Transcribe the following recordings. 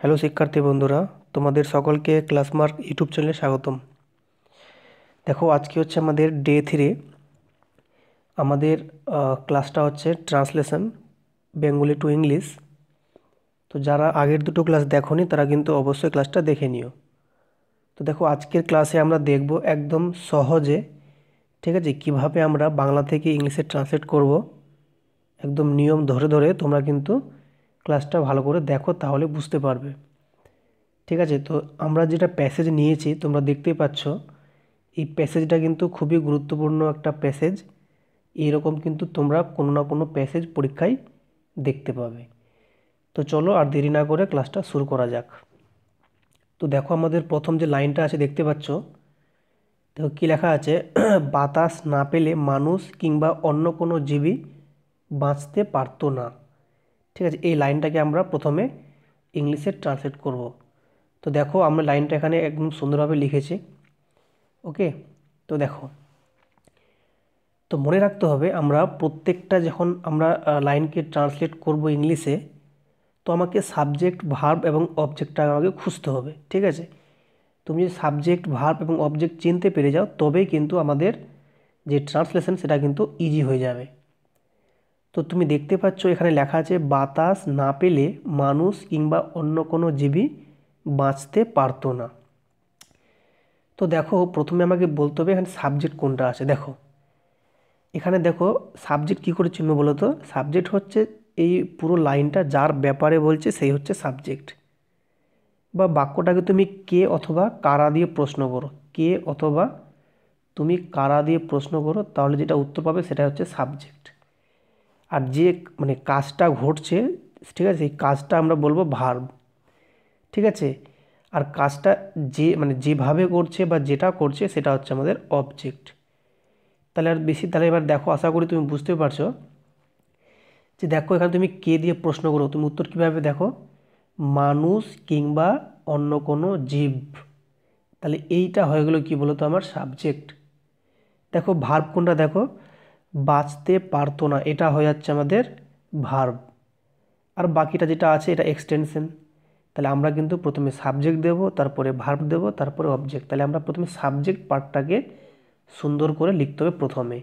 Hello শিক্ষার্থী বন্ধুরা, তোমাদের সকলকে ক্লাসমার্ক ইউটিউব চ্যানেলে স্বাগতম। দেখো, আজকে হচ্ছে আমাদের ডে 3। আমাদের ক্লাসটা হচ্ছে ট্রান্সলেশন বেঙ্গলি টু ইংলিশ। তো যারা আগের দুটো ক্লাস দেখোনি তারা কিন্তু অবশ্যই ক্লাসটা দেখে নিও। তো দেখো, আজকের ক্লাসে আমরা দেখব একদম সহজে, ঠিক আছে, কিভাবে আমরা বাংলা থেকে ইংলিশে ট্রান্সলেট করব। একদম নিয়ম ধরে ধরে তোমরা কিন্তু ক্লাসটা ভালো করে দেখো, তাহলে বুঝতে পারবে। ঠিক আছে, তো আমরা যেটা প্যাসেজ নিয়েছি তোমরা দেখতেই পাচ্ছ। এই প্যাসেজটা কিন্তু খুবই গুরুত্বপূর্ণ একটা প্যাসেজ। এইরকম কিন্তু তোমরা কোনো না কোনো প্যাসেজ পরীক্ষায় দেখতে পাবে। তো চলো আর দেরি না করে ক্লাসটা শুরু করা যাক। তো দেখো, আমাদের প্রথম যে লাইনটা আছে দেখতে পাচ্ছ। দেখো কী লেখা আছে, বাতাস না পেলে মানুষ কিংবা অন্য কোনো জীবী বাঁচতে পারতো না। ঠিক আছে, এই লাইনটাকে আমরা প্রথমে ইংলিশে ট্রান্সলেট করব। তো দেখো, আমরা লাইনটা এখানে একদম সুন্দরভাবে লিখেছি। ওকে, তো দেখো, তো মনে রাখতে হবে আমরা প্রত্যেকটা যখন আমরা লাইনকে ট্রান্সলেট করব ইংলিশে, তো আমাকে সাবজেক্ট, ভার্ব এবং অবজেক্টটা আমাকে খুঁজতে হবে। ঠিক আছে, তুমি যদি সাবজেক্ট, ভার্ব এবং অবজেক্ট চিনতে পেরে যাও তবেই কিন্তু আমাদের যে ট্রান্সলেশন সেটা কিন্তু ইজি হয়ে যাবে। তো তুমি দেখতে পাচ্ছ এখানে লেখা আছে বাতাস না পেলে মানুষ কিংবা অন্য কোনো জীবী বাঁচতে পারতো না। তো দেখো, প্রথমে আমাকে বলতে হবে এখানে সাবজেক্ট কোনটা আছে। দেখো এখানে দেখো, সাবজেক্ট কী করে চিনব বলো তো। সাবজেক্ট হচ্ছে এই পুরো লাইনটা যার ব্যাপারে বলছে সেই হচ্ছে সাবজেক্ট। বা বাক্যটাকে তুমি কে অথবা কারা দিয়ে প্রশ্ন করো, কে অথবা তুমি কারা দিয়ে প্রশ্ন করো, তাহলে যেটা উত্তর পাবে সেটা হচ্ছে সাবজেক্ট। আর যে মানে কাজটা ঘটছে, ঠিক আছে, এই কাজটা আমরা বলবো ভার্ব। ঠিক আছে, আর কাজটা যে মানে যেভাবে করছে বা যেটা করছে সেটা হচ্ছে আমাদের অবজেক্ট। তাহলে আর বেশি, তাহলে এবার দেখো, আশা করি তুমি বুঝতে পারছো যে দেখো এখানে তুমি কে দিয়ে প্রশ্ন করো, তুমি উত্তর কীভাবে দেখো, মানুষ কিংবা অন্য কোনো জীব। তাহলে এইটা হয়ে গেলো কি বলো তো আমার সাবজেক্ট। দেখো ভার্ব কোনটা, দেখো বাঁচতে পারতো না, এটা হয়ে যাচ্ছে আমাদের ভার্ব। আর বাকিটা যেটা আছে এটা এক্সটেনশন। তাহলে আমরা কিন্তু প্রথমে সাবজেক্ট দেব, তারপরে ভার্ব দেব, তারপরে অবজেক্ট। তাহলে আমরা প্রথমে সাবজেক্ট পার্টটাকে সুন্দর করে লিখতে হবে প্রথমে,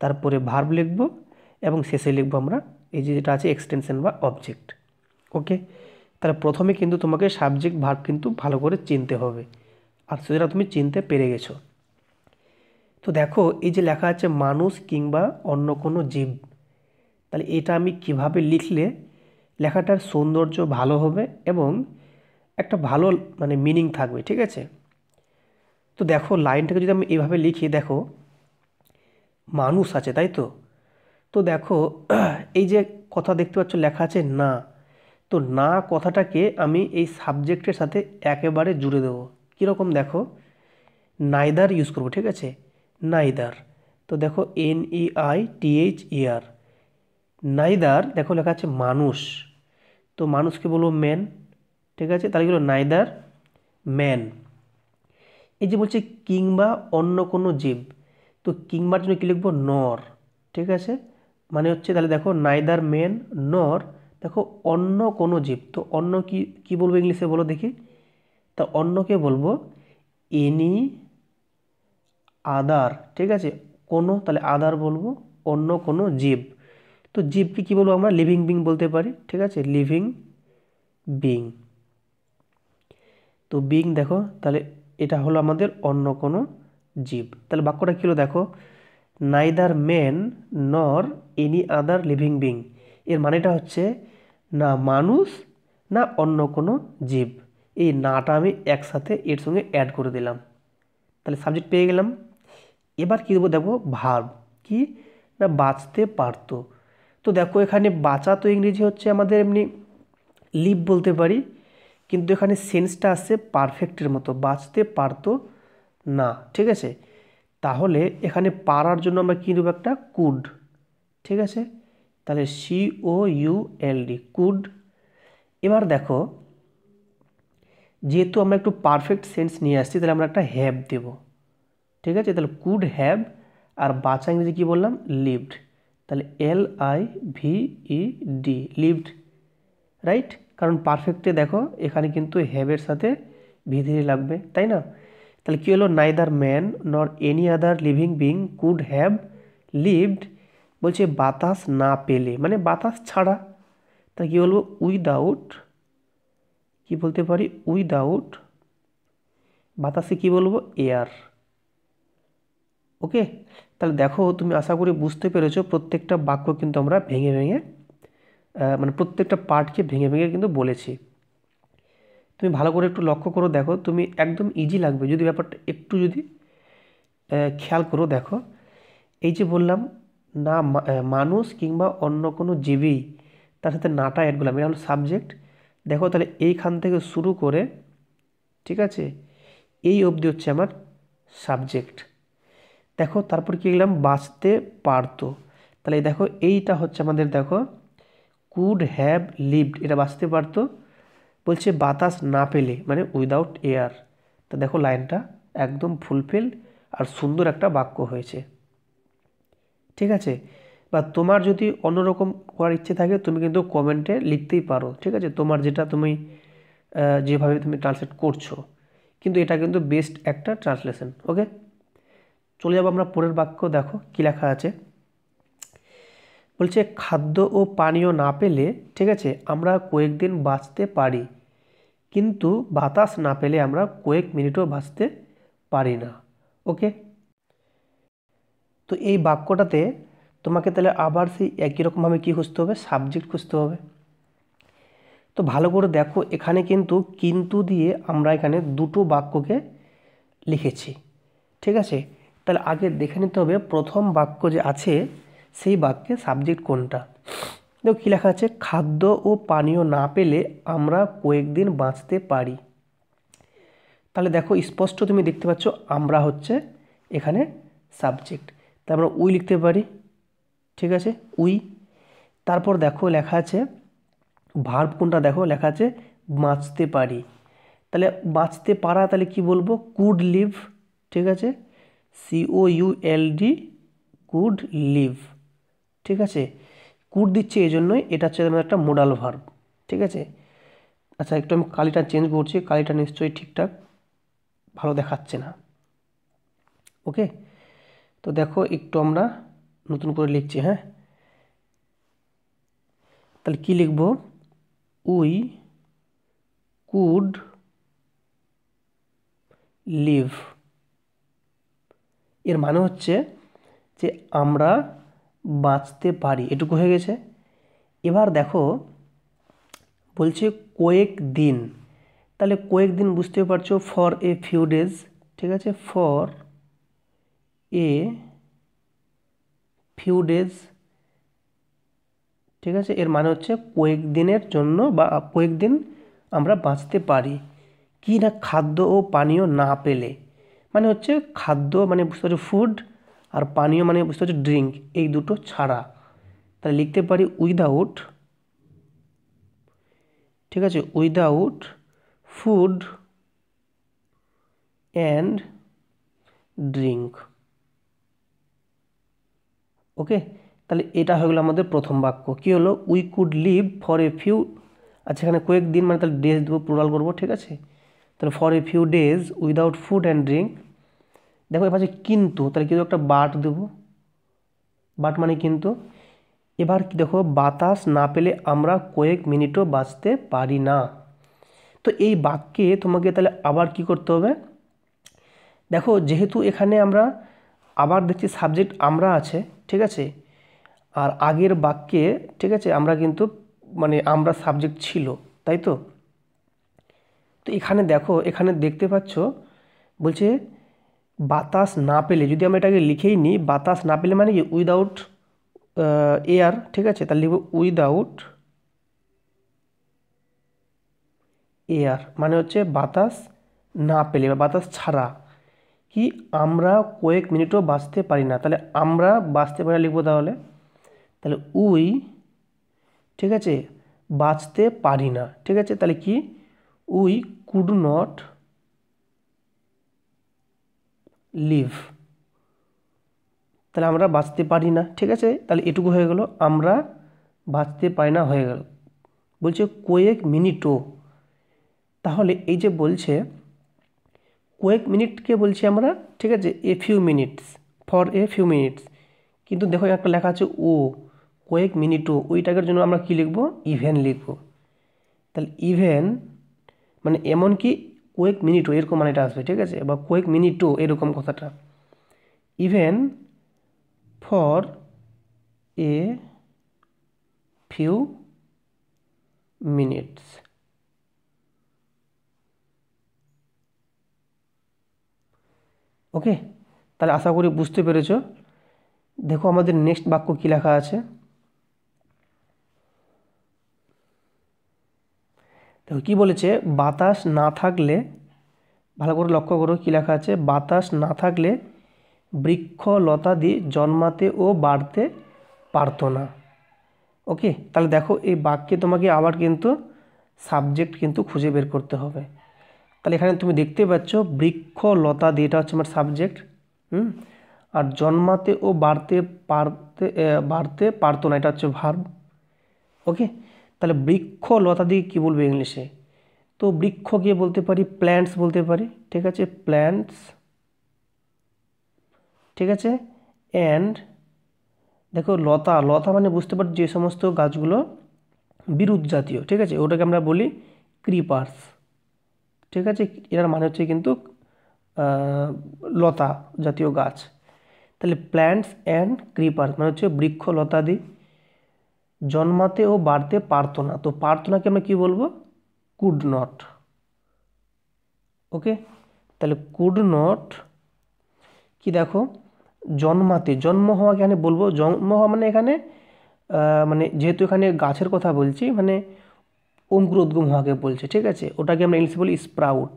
তারপরে ভার্ব লিখব এবং শেষে লিখব আমরা এই যে যেটা আছে এক্সটেনশন বা অবজেক্ট। ওকে, তাহলে প্রথমে কিন্তু তোমাকে সাবজেক্ট ভার্ব কিন্তু ভালো করে চিনতে হবে, আর সেটা তুমি চিনতে পেরে গেছো। তো দেখো এই যে লেখা আছে মানুষ কিংবা অন্য কোনো জীব, তাহলে এটা আমি কিভাবে লিখলে লেখাটার সৌন্দর্য ভালো হবে এবং একটা ভালো মানে মিনিং থাকবে। ঠিক আছে, তো দেখো লাইনটাকে যদি আমি এইভাবে লিখি, দেখো মানুষ আছে তাই তো। তো দেখো এই যে কথা দেখতে পাচ্ছ লেখা আছে না, তো না কথাটাকে আমি এই সাবজেক্টের সাথে একেবারে জুড়ে দেবো। কীরকম দেখো, নাইদার ইউজ করবো। ঠিক আছে, নাইদার। তো দেখো NEITHER, নাইদার। দেখো লেখা আছে মানুষ, তো মানুষকে বলবো ম্যান। ঠিক আছে, তাহলে গেলো নাইদার ম্যান। এই যে বলছে কিংবা অন্য কোনো জীব, তো কিংবার জন্য কী লিখবো, নর। ঠিক আছে, মানে হচ্ছে তাহলে দেখো নাইদার ম্যান নর, দেখো অন্য কোনো জীব। তো অন্য কি কি বলবো ইংলিশে বলো দেখি, তা অন্যকে বলবো এনি আদার। ঠিক আছে, কোনো, তাহলে আদার বলবো, অন্য কোনো জীব। তো জীবকে কী বলবো আমরা, লিভিং বিং বলতে পারি। ঠিক আছে, লিভিং বিং। তো বিং দেখো, তাহলে এটা হলো আমাদের অন্য কোনো জীব। তাহলে বাক্যটা কী হলো দেখো, নাইদার ম্যান নর এনি আদার লিভিং বিং। এর মানেটা হচ্ছে না মানুষ না অন্য কোনো জীব। এই নাটা আমি একসাথে এর সঙ্গে অ্যাড করে দিলাম, তাহলে সাবজেক্ট পেয়ে গেলাম। এবার কী দেবো দেখো, ভার্ব কি না বাঁচতে পারতো। তো দেখো এখানে বাঁচা তো ইংরেজি হচ্ছে আমাদের এমনি লিভ বলতে পারি, কিন্তু এখানে সেন্সটা আসছে পারফেক্টের মতো, বাঁচতে পারতো না। ঠিক আছে, তাহলে এখানে পারার জন্য আমরা কী নেব, একটা কুড। ঠিক আছে, তাহলে COULD, কুড। এবার দেখো যেহেতু আমরা একটু পারফেক্ট সেন্স নিয়ে আসছি, তাহলে আমরা একটা হ্যাভ দেব। ঠিক আছে, তাহলে কুড হ্যাভ, আর বাঁচা ইংরেজি কী বললাম, লিভড। তাহলে LIVED, লিভড, রাইট। কারণ পারফেক্টে দেখো এখানে কিন্তু হ্যাভের সাথে ভি থ্রি লাগবে, তাই না? তাহলে কী হলো, নাইদার ম্যান নর any other living being could have lived, বলছে বাতাস না পেলে মানে বাতাস ছাড়া। তাহলে কী বলবো, উইদাউট, কি বলতে পারি, উইদাউট, বাতাসে কি বলবো, এয়ার। ওকে, তাহলে দেখো তুমি আশা করি বুঝতে পেরেছো প্রত্যেকটা বাক্য কিন্তু আমরা ভেঙে ভেঙে মানে প্রত্যেকটা পার্টকে ভেঙে ভেঙে কিন্তু বলেছি। তুমি ভালো করে একটু লক্ষ্য করো, দেখো তুমি একদম ইজি লাগবে যদি ব্যাপারটা একটু যদি খেয়াল করো। দেখো এই যে বললাম না, মানুষ কিংবা অন্য কোনো জীবী, তার সাথে নাটা অ্যাড করলাম, এটা হলো সাবজেক্ট। দেখো তাহলে এইখান থেকে শুরু করে, ঠিক আছে, এই অবধি হচ্ছে আমার সাবজেক্ট। দেখো তারপর কি লিখলাম, বাঁচতে পারতো। তাহলে দেখো এইটা হচ্ছে আমাদের, দেখো কুড হ্যাভ লিভড, এটা বাঁচতে পারতো। বলছে বাতাস না পেলে মানে উইদাউট এয়ার। তো দেখো লাইনটা একদম ফুলফিল আর সুন্দর একটা বাক্য হয়েছে। ঠিক আছে, বা তোমার যদি অন্যরকম করার ইচ্ছে থাকে তুমি কিন্তু কমেন্টে লিখতেই পারো, ঠিক আছে, তোমার যেটা তুমি যেভাবে তুমি ট্রান্সলেট করছো, কিন্তু এটা কিন্তু বেস্ট একটা ট্রান্সলেশন। ওকে, চলে যাবো আমরা পরের বাক্য। দেখো কি লেখা আছে, বলছে খাদ্য ও পানীয় না পেলে, ঠিক আছে, আমরা কয়েকদিন বাঁচতে পারি, কিন্তু বাতাস না পেলে আমরা কয়েক মিনিটও বাঁচতে পারি না। ওকে, তো এই বাক্যটাতে তোমাকে তাহলে আবার সেই একই রকমভাবে কী খুঁজতে হবে, সাবজেক্ট খুঁজতে হবে। তো ভালো করে দেখো এখানে কিন্তু দিয়ে আমরা এখানে দুটো বাক্যকে লিখেছি, ঠিক আছে। তাহলে আগে দেখে নিতে হবে প্রথম বাক্য যে আছে সেই বাক্যে সাবজেক্ট কোনটা। দেখো কী লেখা আছে, খাদ্য ও পানীয় না পেলে আমরা কয়েকদিন বাঁচতে পারি। তাহলে দেখো স্পষ্ট তুমি দেখতে পাচ্ছ আমরা হচ্ছে এখানে সাবজেক্ট, তাই আমরা উই লিখতে পারি, ঠিক আছে, উই। তারপর দেখো লেখা আছে ভার্ব কোনটা, দেখো লেখা আছে বাঁচতে পারি। তাহলে বাঁচতে পারা, তাহলে কি বলবো, কুড লিভ, ঠিক আছে, COULD, কুড লিভ, ঠিক আছে। কুড দিচ্ছে এই জন্যই, এটা হচ্ছে আমার একটা মোডাল ভার্ব, ঠিক আছে। আচ্ছা একটু আমি কালিটা চেঞ্জ করছি, কালিটা নিশ্চয়ই ঠিকঠাক ভালো দেখাচ্ছে না। ওকে, তো দেখো একটু আমরা নতুন করে লিখছি, হ্যাঁ। তাহলে কি লিখব, উই কুড লিভ, এর মানে হচ্ছে যে আমরা বাঁচতে পারি, এটুকু হয়ে গেছে। এবার দেখো বলছে কয়েক দিন, তাহলে কয়েক দিন বুঝতে পারছো, ফর এ ফিউ ডেজ, ঠিক আছে, ফর এ ফিউ ডেজ, ঠিক আছে, এর মানে হচ্ছে কয়েক দিনের জন্য বা কয়েকদিন আমরা বাঁচতে পারি। কি না, খাদ্য ও পানীয় না পেলে, মানে হচ্ছে খাদ্য মানে বুঝতে পারছো ফুড, আর পানীয় মানে বুঝতে পারছো ড্রিঙ্ক, এই দুটো ছাড়া। তাহলে লিখতে পারি উইদাউট, ঠিক আছে, without food and drink. Okay, তাহলে এটা হয়ে গেলো আমাদের প্রথম বাক্য। কী হলো, we could live for a few, আচ্ছা এখানে কয়েকদিন মানে তাহলে ডেজ দেবো, প্লুরাল করবো, ঠিক আছে। তাহলে for a few days without food and drink. দেখো এবার কিন্তু, তাহলে কিন্তু একটা বাট দেবো, বাট মানে কিন্তু। এবার কি দেখো, বাতাস না পেলে আমরা কয়েক মিনিটও বাঁচতে পারি না। তো এই বাক্যে তোমাকে তাহলে আবার কি করতে হবে, দেখো যেহেতু এখানে আমরা আবার দেখছি সাবজেক্ট আমরা আছে, ঠিক আছে, আর আগের বাক্যে, ঠিক আছে, আমরা কিন্তু মানে আমরা সাবজেক্ট ছিল, তাই তো। তো এখানে দেখো, এখানে দেখতে পাচ্ছ বলছে বাতাস না পেলে, যদি আমরা এটাকে লিখেই নিই, বাতাস না পেলে মানে কি উইদাউট এয়ার, ঠিক আছে, তাহলে লিখব উইদাউট এয়ার, মানে হচ্ছে বাতাস না পেলে বা বাতাস ছাড়া কি আমরা কয়েক মিনিটও বাঁচতে পারি না। তাহলে আমরা বাঁচতে পারি লিখবো, তাহলে তাহলে উই, ঠিক আছে, বাঁচতে পারি না, ঠিক আছে, তাহলে কি উই কুড নট লিভ, তাহলে আমরা বাঁচতে পারি না, ঠিক আছে, তাহলে এটুকু হয়ে গেল, আমরা বাঁচতে পারি না হয়ে গেল। বলছে কয়েক মিনিটও, তাহলে এই যে বলছে কয়েক মিনিটকে বলছি আমরা, ঠিক আছে, এ few minutes, for a few minutes, কিন্তু দেখো একটা লেখা আছে ও, কয়েক মিনিটও, ওইটাকের জন্য আমরা কি লিখবো, ইভেন লিখবো। তাহলে ইভেন মানে এমন কি কয়েক মিনিটও এরকম মানেটা আসবে, ঠিক আছে, বা কয়েক মিনিটও এরকম কথাটা, even for a few minutes. Okay, তাহলে আশা করি বুঝতে পেরেছো। দেখো আমাদের নেক্সট বাক্য কী লেখা আছে। দেখো কী বলেছে, বাতাস না থাকলে, ভালো করে লক্ষ্য করো কী লেখা আছে, বাতাস না থাকলে বৃক্ষ লতাদি জন্মাতে ও বাড়তে পারতো না। ওকে, তাহলে দেখো এই বাক্যে তোমাকে আবার কিন্তু সাবজেক্ট কিন্তু খুঁজে বের করতে হবে। তাহলে এখানে তুমি দেখতে পাচ্ছ বৃক্ষ লতাদি, এটা হচ্ছে আমার সাবজেক্ট। আর জন্মাতে ও বাড়তে পারতো না, এটা হচ্ছে ভার্ব। ওকে, তাহলে বৃক্ষ লতাদি কী বলবে ইংলিশে, তো বৃক্ষ গিয়ে বলতে পারি প্ল্যান্টস বলতে পারি, ঠিক আছে, প্ল্যান্টস, ঠিক আছে। অ্যান্ড দেখো লতা, লতা মানে বুঝতে পারি যে সমস্ত গাছগুলো বিরুৎ জাতীয়, ঠিক আছে, ওটাকে আমরা বলি ক্রিপার্স, ঠিক আছে। এর মানে হচ্ছে কিন্তু লতা জাতীয় গাছ। তাহলে প্ল্যান্টস অ্যান্ড ক্রিপার্স মানে হচ্ছে বৃক্ষ লতাদি জন্মাতে ও বাড়তে পারতো না, তো পারতো নাকে আমরা কী বলবো, কুড নট। ওকে, তাহলে কুড নট কি, দেখো জন্মাতে, জন্ম হওয়া এখানে বলবো, জন্ম হওয়া মানে এখানে মানে যেহেতু এখানে গাছের কথা বলছি, মানে অঙ্কুরোদ্গম হওয়াকে বলছে, ঠিক আছে, ওটাকে আমরা ইংলিশে বলি স্প্রাউট,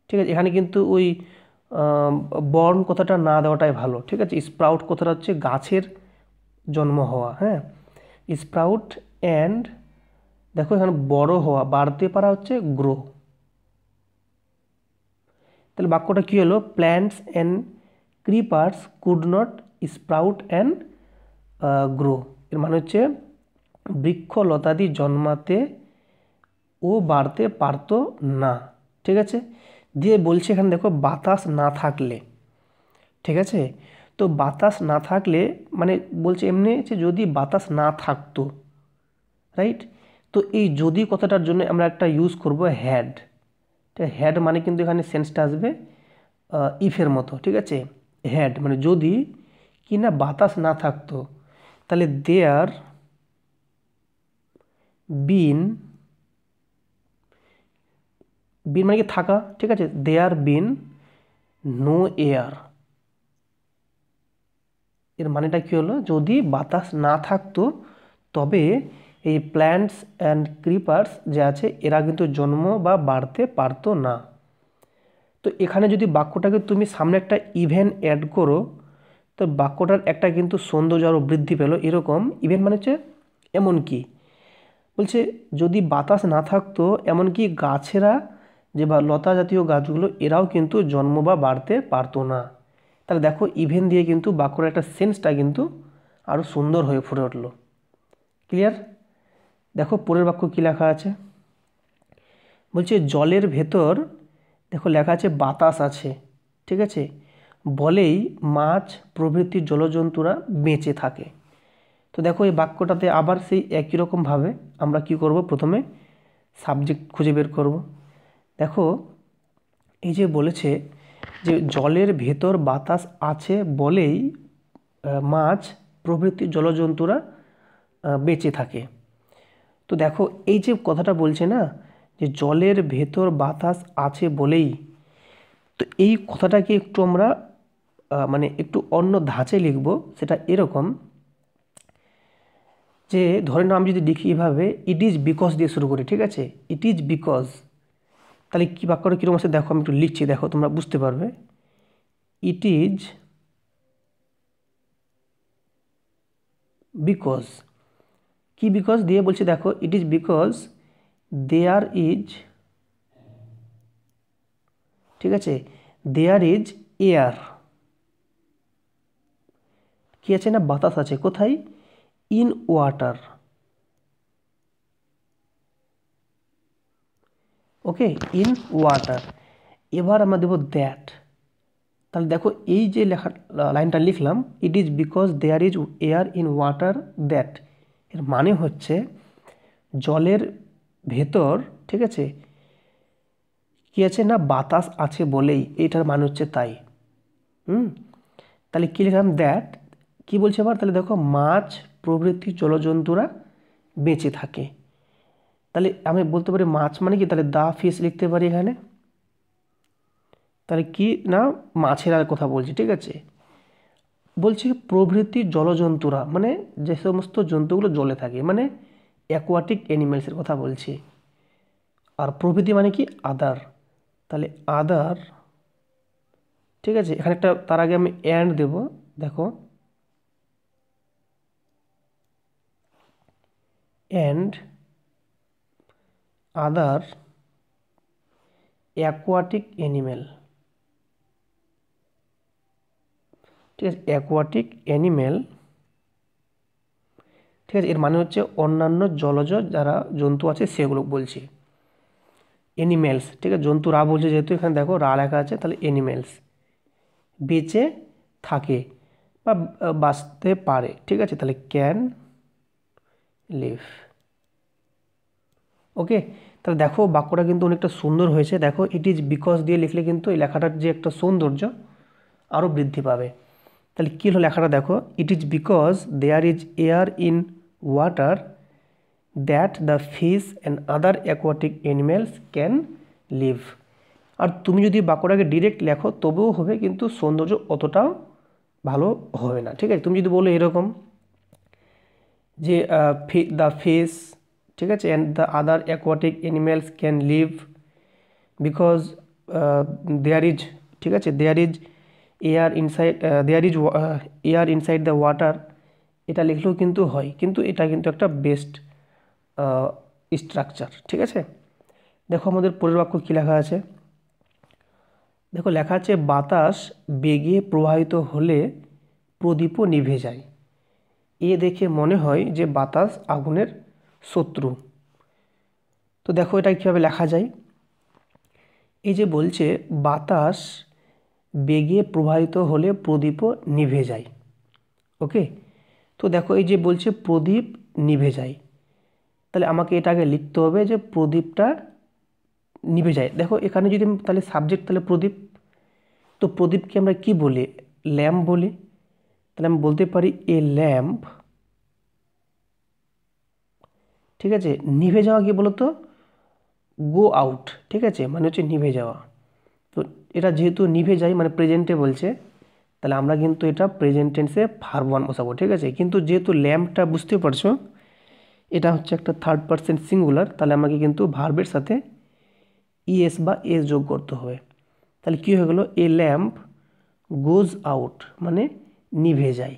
ঠিক আছে। এখানে কিন্তু ওই বর্ন কথাটা না দেওয়াটাই ভালো, ঠিক আছে। স্প্রাউট কথাটা হচ্ছে গাছের জন্ম হওয়া, হ্যাঁ, স্প্রাউট অ্যান্ড দেখো এখানে বড় হওয়া, বাড়তে পারা হচ্ছে গ্রো। তাহলে বাক্যটা কী হলো, plants and creepers could not sprout and grow, এর মানে হচ্ছে বৃক্ষ লতাদি জন্মাতে ও বাড়তে পারতো না, ঠিক আছে। দিয়ে বলছে এখানে দেখো বাতাস না থাকলে, ঠিক আছে, তো বাতাস না থাকলে মানে বলছে এমনি যে যদি বাতাস না থাকতো, রাইট। তো এই যদি কথাটার জন্য আমরা একটা ইউজ করব হ্যাড, হ্যাড মানে কিন্তু এখানে সেন্সটা আসবে ইফের মতো, ঠিক আছে। হ্যাড মানে যদি কি না বাতাস না থাকতো, তাহলে দেয়ার বিন, বিন মানে কি থাকা, ঠিক আছে, দেয়ার বিন নো এয়ার, এর মানেটা কী হলো, যদি বাতাস না থাকতো তবে এই প্ল্যান্টস অ্যান্ড ক্রিপার্স যে আছে এরা কিন্তু জন্ম বা বাড়তে পারতো না। তো এখানে যদি বাক্যটাকে তুমি সামনে একটা ইভেন অ্যাড করো, তো বাক্যটার একটা কিন্তু সৌন্দর্য আরও বৃদ্ধি পেল। এরকম ইভেন মানে হচ্ছে এমনকি, বলছে যদি বাতাস না থাকতো এমনকি গাছেরা যে বা লতা জাতীয় গাছগুলো এরাও কিন্তু জন্ম বা বাড়তে পারতো না। তাহলে দেখো ইভেন দিয়ে কিন্তু বাক্যর একটা সেন্সটা কিন্তু আরও সুন্দর হয়ে ফুটে উঠলো। ক্লিয়ার? দেখো পরের বাক্য কী লেখা আছে, বলছে জলের ভেতর দেখো লেখা আছে বাতাস আছে, ঠিক আছে, বলেই মাছ প্রভৃতি জলজন্তুরা বেঁচে থাকে। তো দেখো এই বাক্যটাতে আবার সেই একই রকমভাবে আমরা কি করব, প্রথমে সাবজেক্ট খুঁজে বের করব। দেখো এই যে বলেছে যে জলের ভেতর বাতাস আছে বলেই মাছ প্রভৃতি জলজন্তুরা বেঁচে থাকে। তো দেখো এই যে কথাটা বলছে না যে জলের ভেতর বাতাস আছে বলেই, তো এই কথাটাকে একটু আমরা মানে একটু অন্য ধাঁচে লিখব। সেটা এরকম যে ধরে নাও আমি যদি লিখি এভাবে, ইট ইজ বিকজ দিয়ে শুরু করি, ঠিক আছে, ইট ইজ বিকজ, তাহলে কী বাক্যটা কীরকম আছে দেখো, আমি একটু লিখছি, দেখো তোমরা বুঝতে পারবে। ইট ইজ বিকজ, কি বিকজ দিয়ে বলছি দেখো, it is because there is, ঠিক আছে, দেয়ার ইজ এয়ার, কি আছে না বাতাস আছে, কোথায়, in water, okay, in water. এবার আমরা দেবো দ্যাট। তাহলে দেখো এই যে লেখা লাইনটা লিখলাম, it is because there is air in water that, এর মানে হচ্ছে জলের ভেতর, ঠিক আছে, কি আছে না বাতাস আছে বলেই, এটার মানে হচ্ছে তাই। তাহলে কী লিখলাম, দ্যাট। কি বলছে আবার, তাহলে দেখো মাছ প্রভৃতি জলজন্তুরা বেঁচে থাকে। তাহলে আমি বলতে পারি মাছ মানে কি, তাহলে দা ফিশ লিখতে পারি এখানে। তাহলে কি না মাছের আর কথা বলছি, ঠিক আছে। বলছি প্রভৃতি জলজন্তুরা মানে যে সমস্ত জন্তুগুলো জলে থাকে, মানে অ্যাকোয়াটিক অ্যানিমেলসের কথা বলছি। আর প্রভৃতি মানে কি আদার, তাহলে আদার, ঠিক আছে। এখানে একটা তার আগে আমি অ্যান্ড দেব, দেখো অ্যান্ড আদার অ্যাকোয়াটিক অ্যানিমেল, ঠিক আছে, অ্যাকোয়াটিক অ্যানিমেল, ঠিক আছে। এর মানে হচ্ছে অন্যান্য জলজ যারা জন্তু আছে সেগুলো বলছি, অ্যানিমেলস, ঠিক আছে। জন্তু রা বলছে যেহেতু এখানে দেখো রা লেখা আছে, তাহলে অ্যানিমেলস বেঁচে থাকে বা বাঁচতে পারে, ঠিক আছে। তাহলে ক্যান লিভ। ওকে, তাহলে দেখো বাক্যটা কিন্তু অনেকটা সুন্দর হয়েছে। দেখো ইট ইজ বিকজ দিয়ে লিখলে কিন্তু এই লেখাটার যে একটা সৌন্দর্য আরও বৃদ্ধি পাবে। তাহলে কী হলো লেখাটা, দেখো it is because there is air in water that the fish and other aquatic animals can live. আর তুমি যদি বাক্যটাকে ডিরেক্ট লেখো তবুও হবে, কিন্তু সৌন্দর্য অতটাও ভালো হবে না, ঠিক আছে। তুমি যদি বলো এরকম যে দ্য ফিশ, ঠিক আছে, and the other aquatic animals can live because there is, ঠিক আছে, there is air inside, there is air inside the water, এটা লিখলেও কিন্তু হয়, কিন্তু এটা কিন্তু একটা বেস্ট স্ট্রাকচার, ঠিক আছে। দেখো আমাদের পরের বাক্য কী লেখা আছে, দেখো লেখা আছে বাতাস বেগে প্রবাহিত হলে প্রদীপও নিভে যায়। এ দেখে মনে হয় যে বাতাস আগুনের শত্রু। তো দেখো এটা কীভাবে লেখা যায়, এই যে বলছে বাতাস বেগে প্রবাহিত হলে প্রদীপও নিভে যায়। ওকে, তো দেখো এই যে বলছে প্রদীপ নিভে যায়, তাহলে আমাকে এটা আগে লিখতে হবে যে প্রদীপটা নিভে যায়। দেখো এখানে যদি তাহলে সাবজেক্ট, তাহলে প্রদীপ, তো প্রদীপকে আমরা কি বলি, ল্যাম্প বলি। তাহলে আমি বলতে পারি এ ল্যাম্প, ঠিক আছে। নিভে যাওয়া কি বলতো, গো আউট, ঠিক আছে, মানে হচ্ছে নিভে যাওয়া। তো এটা যেহেতু নিভে যায় মানে প্রেজেন্টে বলছে, তাহলে আমরা কিন্তু এটা প্রেজেন্ট টেন্সে ভার্ব ওয়ান বসাবো, ঠিক আছে। কিন্তু যেহেতু ল্যাম্পটা বুঝতে পারছো এটা হচ্ছে একটা থার্ড পারসন সিঙ্গুলার, তাহলে আমাকে কিন্তু ভার্বের সাথে ইএস বা এস যোগ করতে হবে। তাহলে কী হয়ে গেলো, এ ল্যাম্প গোজ আউট মানে নিভে যায়,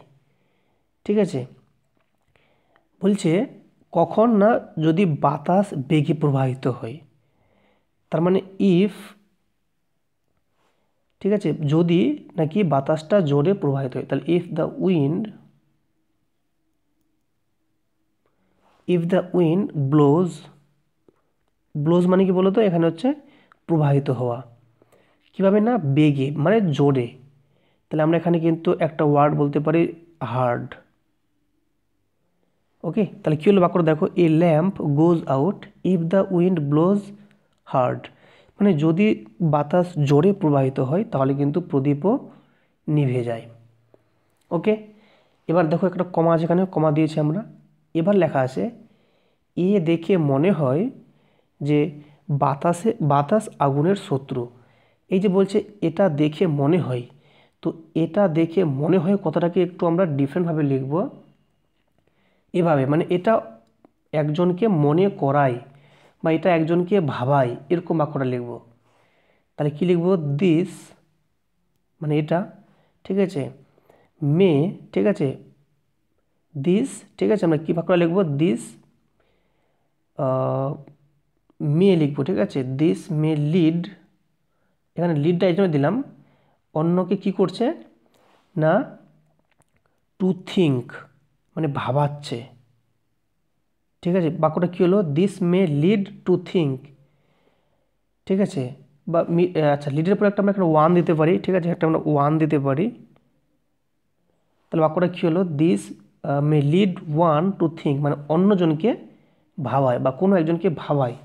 ঠিক আছে। বলছে কখন না, যদি বাতাস বেগে প্রবাহিত হয়, তার মানে ইফ, ঠিক আছে, যদি নাকি বাতাসটা জোরে প্রবাহিত হয়, তাহলে if the wind blows, blows মানে কি বলতো, এখানে হচ্ছে প্রবাহিত হওয়া, কিভাবে না বেগে মানে জোরে। তাহলে আমরা এখানে কিন্তু একটা ওয়ার্ড বলতে পারি হার্ড। ওকে, তাহলে কী হলো বাক্যটা দেখো, a lamp goes out if the wind blows hard, মানে যদি বাতাস জোরে প্রবাহিত হয় তাহলে কিন্তু প্রদীপও নিভে যায়। ওকে, এবার দেখো একটা কমা আছে, এখানে কমা দিয়েছি আমরা। এবার লেখা আছে এ দেখে মনে হয় যে বাতাস আগুনের শত্রু। এই যে বলছে এটা দেখে মনে হয়, তো এটা দেখে মনে হয় কথাটাকে একটু আমরা ডিফারেন্টভাবে লিখব, এভাবে, মানে এটা একজনকে মনে করায় বা এটা একজনকে ভাবায়, এরকম বাক্যটা লিখব। তাহলে কি লিখব, দিস মানে এটা, ঠিক আছে, মে, ঠিক আছে, দিস, ঠিক আছে, আমরা কী বাক্যটা লিখব, দিস মে লিখব, ঠিক আছে, দিস মে লিড, এখানে লিডটা এই জন্য দিলাম, অন্যকে কি করছে না টু থিঙ্ক মানে ভাবাচ্ছে, ঠিক আছে। বাক্যটা কী হলো, this may lead to think, ঠিক আছে, বা আচ্ছা লিডের পরে একটা আমরা একটা ওয়ান দিতে পারি, ঠিক আছে, একটা আমরা ওয়ান দিতে পারি। তাহলে বাক্যটা কী হলো, this may lead one to think, মানে অন্যজনকে ভাবায় বা কোনো একজনকে ভাবায়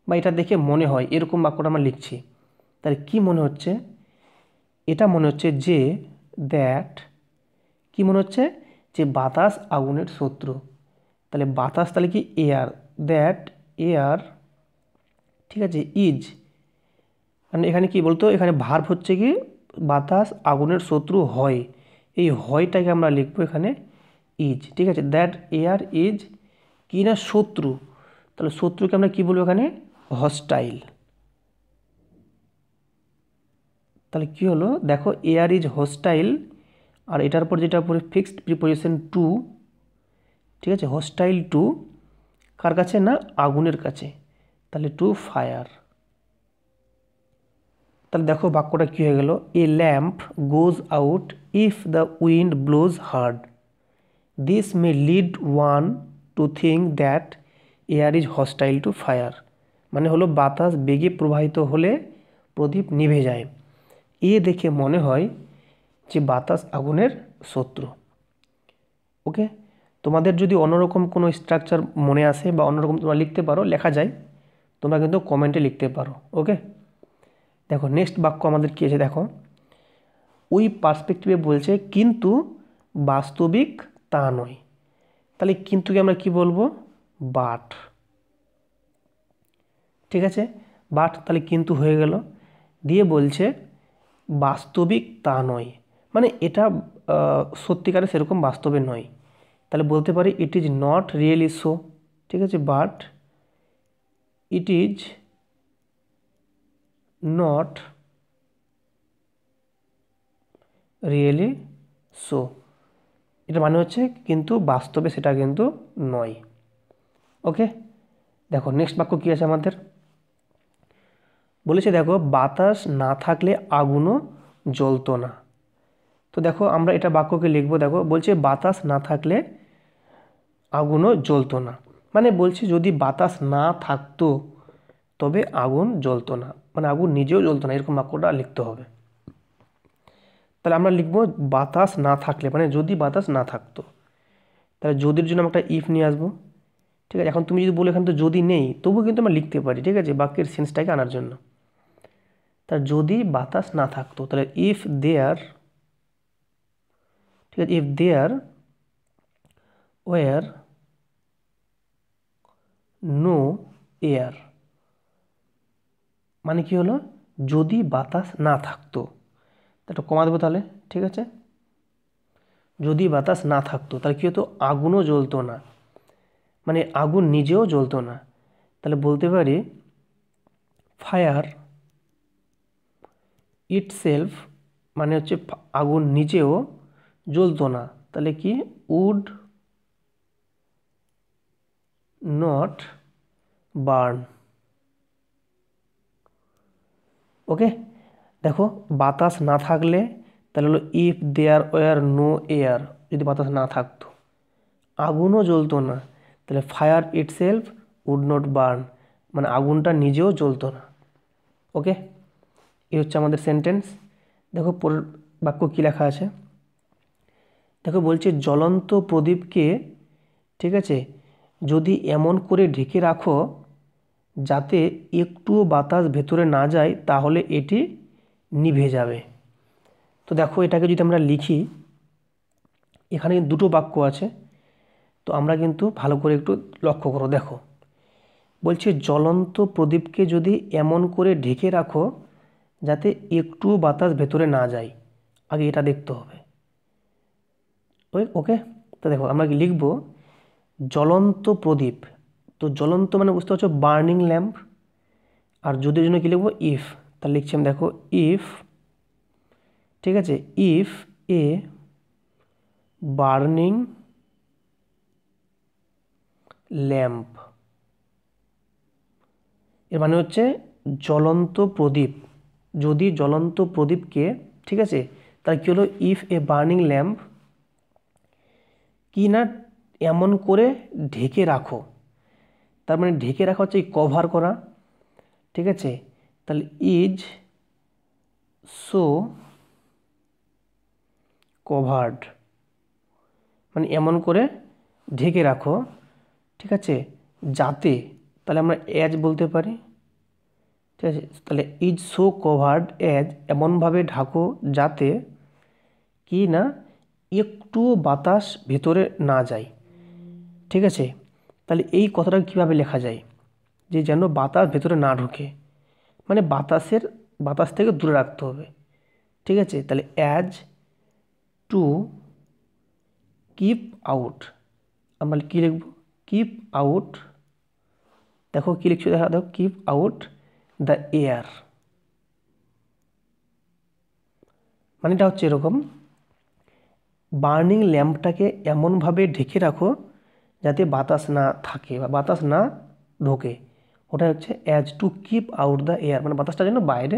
বা এটা দেখে মনে হয়, এরকম বাক্যটা আমরা লিখছি। তাহলে কি মনে হচ্ছে, এটা মনে হচ্ছে যে দ্যাট, কি মনে হচ্ছে, যে বাতাস আগুনের শত্রু। তাহলে বাতাস তাহলে কি এয়ার, দ্যাট এয়ার, ঠিক আছে, ইজ, মানে এখানে কি বলতো, এখানে ভার্ব হচ্ছে কি বাতাস আগুনের শত্রু হয়, এই হয়টাকে আমরা লিখবো এখানে ইজ, ঠিক আছে। দ্যাট এয়ার ইজ কি না শত্রু, তাহলে শত্রুকে আমরা কি বলবো এখানে হস্টাইল। তাহলে কি হলো দেখো, এয়ার ইজ হস্টাইল, আর এটার পর যেটা পরে ফিক্সড প্রিপোজিশন টু, ঠিক আছে, হস্টাইল টু কার কাছে না আগুনের কাছে, তাহলে টু ফায়ার। তাহলে দেখো বাক্যটা কী হয়ে গেল, a lamp goes out if the wind blows hard, this may lead one to think that air is hostile to fire, মানে হলো বাতাস বেগে প্রবাহিত হলে প্রদীপ নিভে যায়, এ দেখে মনে হয় যে বাতাস আগুনের শত্রু। ওকে, তোমাদের যদি অন্যরকম কোনো স্ট্রাকচার মনে আসে বা অন্যরকম তোমরা লিখতে পারো, লেখা যায়, তোমরা কিন্তু কমেন্টে লিখতে পারো। ওকে, দেখো নেক্সট বাক্য আমাদের কী আছে, দেখো ওই পার্সপেক্টিভে বলছে কিন্তু বাস্তবিক তা নয়, তাহলে কিন্তুকে আমরা কি বলবো বাট, ঠিক আছে, বাট তাহলে কিন্তু হয়ে গেল, দিয়ে বলছে বাস্তবিক তা নয়, মানে এটা সত্যিকারে সেরকম বাস্তবে নয়, তাহলে বলতে পারি it is not really so, ঠিক আছে, but it is not really so, এটা মানে হচ্ছে কিন্তু বাস্তবে সেটা কিন্তু নয়। ওকে, দেখো নেক্সট বাক্য কী আছে আমাদের, বলেছে দেখো বাতাস না থাকলে আগুনও জ্বলতো না। তো দেখো আমরা এটা বাক্যকে লিখবো, দেখো বলছে বাতাস না থাকলে আগুনও জ্বলতো না, মানে বলছে যদি বাতাস না থাকতো তবে আগুন জ্বলতো না, মানে আগুন নিজেও জ্বলতো না, এরকম বাক্যটা লিখতে হবে। তাহলে আমরা লিখবো বাতাস না থাকলে, মানে যদি বাতাস না থাকতো, তাহলে যদির জন্য আমরা একটা ইফ নিয়ে আসবো, ঠিক আছে। এখন তুমি যদি বলো এখানে তো যদি নেই, তবুও কিন্তু আমরা লিখতে পারি, ঠিক আছে, বাক্যের সেন্সটাকে আনার জন্য। তার যদি বাতাস না থাকতো, তাহলে ইফ দেয়ার, ঠিক আছে, if there were no air, মানে কি হলো যদি বাতাস না থাকতো, একটা কমা দেবো তাহলে, ঠিক আছে, যদি বাতাস না থাকতো তাহলে কী হতো আগুনও জ্বলতো না, মানে আগুন নিজেও জ্বলতো না, তাহলে বলতে পারি ফায়ার ইটসেলফ, মানে হচ্ছে আগুন নিজেও জ্বলতো না, তাহলে কি উড নট বার্ন। ওকে, দেখো বাতাস না থাকলে তাহলে হলো if there were no air, যদি বাতাস না থাকতো আগুনও জ্বলতো না, তাহলে fire itself would not burn, মানে আগুনটা নিজেও জ্বলতো না। ওকে, এই হচ্ছে আমাদের সেন্টেন্স। দেখো পরের বাক্য কী লেখা আছে, দেখো বলছে জ্বলন্ত প্রদীপকে, ঠিক আছে, যদি এমন করে ঢেকে রাখো যাতে একটুও বাতাস ভেতরে না যায় তাহলে এটি নিভে যাবে। তো দেখো এটাকে যদি আমরা লিখি, এখানে দুটো বাক্য আছে, তো আমরা কিন্তু ভালো করে একটু লক্ষ্য করো, দেখো বলছে জ্বলন্ত প্রদীপকে যদি এমন করে ঢেকে রাখো যাতে একটুও বাতাস ভেতরে না যায়, আগে এটা দেখতে হবে। ওকে, তো দেখো আমরা কি লিখব জ্বলন্ত প্রদীপ, তো জ্বলন্ত মানে বুঝতে পারছো বার্নিং ল্যাম্প, আর যদি জন্য কী লিখবো ইফ, তাহলে লিখছি আমি দেখো ইফ, ঠিক আছে, ইফ এ বার্নিং ল্যাম্প, এর মানে হচ্ছে জ্বলন্ত প্রদীপ, যদি জ্বলন্ত প্রদীপকে, ঠিক আছে, তার কী হলো ইফ এ বার্নিং ল্যাম্প কি না এমন করে ঢেকে রাখো, তার মানে ঢেকে রাখা হচ্ছে কভার করা, ঠিক আছে, তাহলে ইজ সো কভার্ড, মানে এমন করে ঢেকে রাখো, ঠিক আছে, যাতে, তাহলে আমরা অ্যাজ বলতে পারি, ঠিক আছে। তাহলে ইজ সো কভার্ড অ্যাজ, এমনভাবে ঢাকো যাতে কি না একটুও বাতাস ভেতরে না যায়, ঠিক আছে। তাহলে এই কথাটা কীভাবে লেখা যায়, যে যেন বাতাস ভেতরে না ঢোকে, মানে বাতাস থেকে দূরে রাখতে হবে, ঠিক আছে। তাহলে অ্যাজ টু কিপ আউট, আমরা কী লিখব, কিপ আউট, দেখো কী লিখছো, দেখো কিপ আউট দ্য এয়ার, মানে এটা হচ্ছে এরকম, বার্নিং ল্যাম্পটাকে এমনভাবে ঢেকে রাখো যাতে বাতাস না থাকে বা বাতাস না ঢোকে, ওটা হচ্ছে as to keep out the air, মানে বাতাসটা যেন বাইরে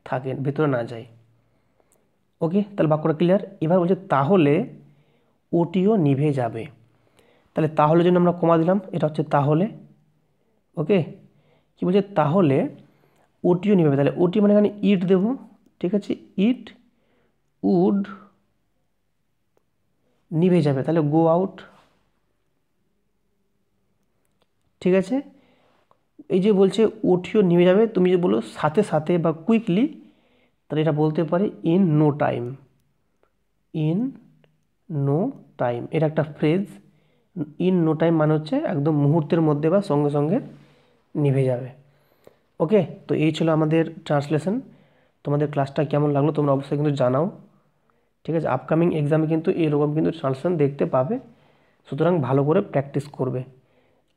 থাকে, ভেতরে না যায়। ওকে, তাহলে বাক্যটা ক্লিয়ার। এবার বলছে তাহলে ওটিও নিভে যাবে, তাহলে তাহলে জন্য আমরা কমা দিলাম, এটা হচ্ছে তাহলে। ওকে, কি বলছে, তাহলে ওটিও নিভে যাবে, তাহলে ওটি মানে এখানে ইট দেব, ঠিক আছে, ইট উড নিভে যাবে, তাহলে গো আউট, ঠিক আছে। এই যে বলছে ওটিও নিভে যাবে, তুমি যে বলো সাথে সাথে বা কুইকলি, তাহলে এটা বলতে পারি in no time, in no time, এটা একটা ফ্রেজ। ইন নো টাইম মানে হচ্ছে একদম মুহূর্তের মধ্যে বা সঙ্গে সঙ্গে নিভে যাবে। ওকে, তো এই ছিল আমাদের ট্রান্সলেশন। তোমাদের ক্লাসটা কেমন লাগলো তোমরা অবশ্যই কিন্তু জানাও, ঠিক আছে। আপকামিং এক্সামে কিন্তু এরকম কিন্তু ট্রান্সলেশন দেখতে পাবে, সুতরাং ভালো করে প্র্যাকটিস করবে।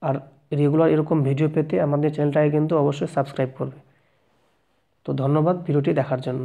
আর রেগুলার এরকম ভিডিও পেতে আমাদের চ্যানেলটাকে কিন্তু অবশ্যই সাবস্ক্রাইব করবে। তো ধন্যবাদ ভিডিওটি দেখার জন্য।